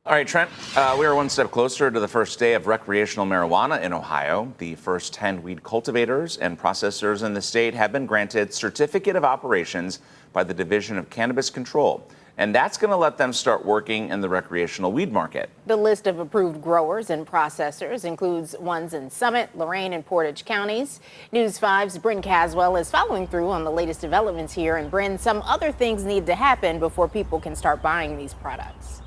All right, Trent, we are one step closer to the first day of recreational marijuana in Ohio. The first 10 weed cultivators and processors in the state have been granted certificate of operations by the Division of Cannabis Control. And that's going to let them start working in the recreational weed market. The list of approved growers and processors includes ones in Summit, Lorain, and Portage counties. News 5's Bryn Caswell is following through on the latest developments here. And Bryn, some other things need to happen before people can start buying these products.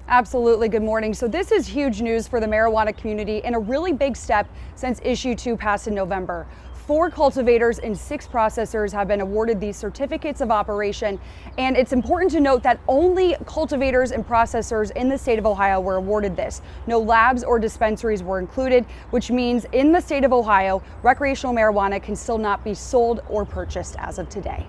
Absolutely. Good morning. So this is huge news for the marijuana community and a really big step since Issue 2 passed in November. 4 cultivators and 6 processors have been awarded these certificates of operation. And it's important to note that only cultivators and processors in the state of Ohio were awarded this. No labs or dispensaries were included, which means in the state of Ohio, recreational marijuana can still not be sold or purchased as of today.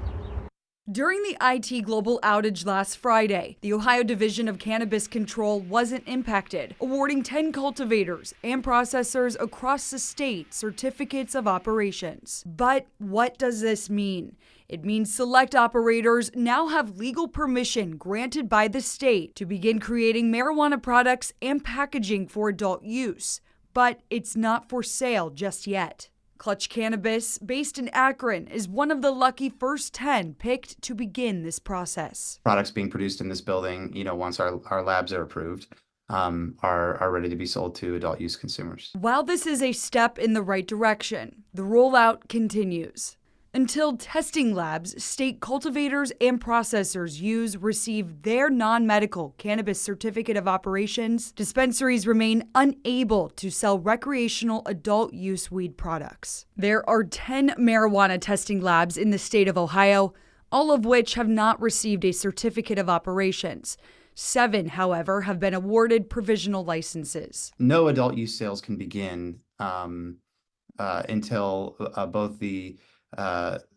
During the IT global outage last Friday, the Ohio Division of Cannabis Control wasn't impacted, awarding 10 cultivators and processors across the state certificates of operations. But what does this mean? It means select operators now have legal permission granted by the state to begin creating marijuana products and packaging for adult use. But it's not for sale just yet. Clutch Cannabis, based in Akron, is one of the lucky first 10 picked to begin this process. Products being produced in this building, once our labs are approved, are ready to be sold to adult use consumers. While this is a step in the right direction, the rollout continues. Until testing labs state cultivators and processors receive their non-medical cannabis certificate of operations, dispensaries remain unable to sell recreational adult use weed products. There are 10 marijuana testing labs in the state of Ohio, all of which have not received a certificate of operations. 7, however, have been awarded provisional licenses. No adult use sales can begin until both the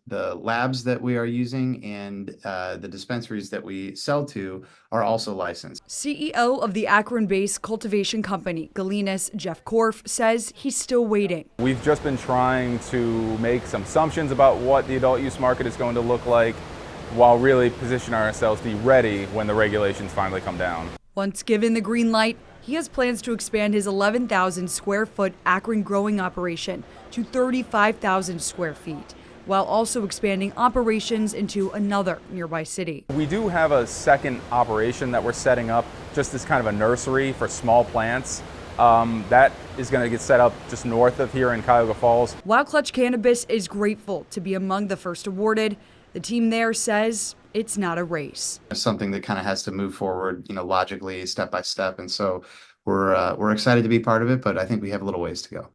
labs that we are using and the dispensaries that we sell to are also licensed. CEO of the Akron-based cultivation company, Galenas, Jeff Korf, says he's still waiting. We've just been trying to make some assumptions about what the adult use market is going to look like while really positioning ourselves to be ready when the regulations finally come down. Once given the green light, he has plans to expand his 11,000 square foot Akron growing operation to 35,000 square feet, while also expanding operations into another nearby city. We do have a second operation that we're setting up, just as kind of a nursery for small plants. That is going to get set up just north of here in Cuyahoga Falls. While Clutch Cannabis is grateful to be among the first awarded, the team there says it's not a race. It's something that kind of has to move forward, logically, step by step. And so we're excited to be part of it, but I think we have a little ways to go.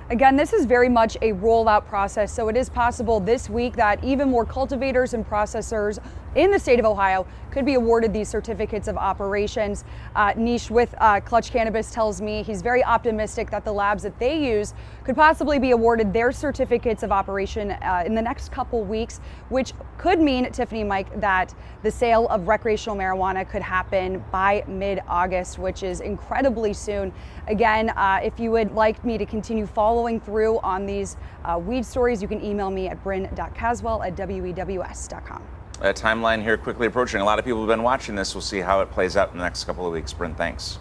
Again, this is very much a rollout process, so it is possible this week that even more cultivators and processors in the state of Ohio could be awarded these certificates of operations. Nish with Clutch Cannabis tells me he's very optimistic that the labs that they use could possibly be awarded their certificates of operation in the next couple weeks, which could mean, Tiffany, Mike, that the sale of recreational marijuana could happen by mid-August, which is incredibly soon. Again, if you would like me to continue following through on these weed stories, you can email me at bryn.caswell@wews.com. A timeline here quickly approaching. A lot of people have been watching this. We'll see how it plays out in the next couple of weeks. Bryn, thanks.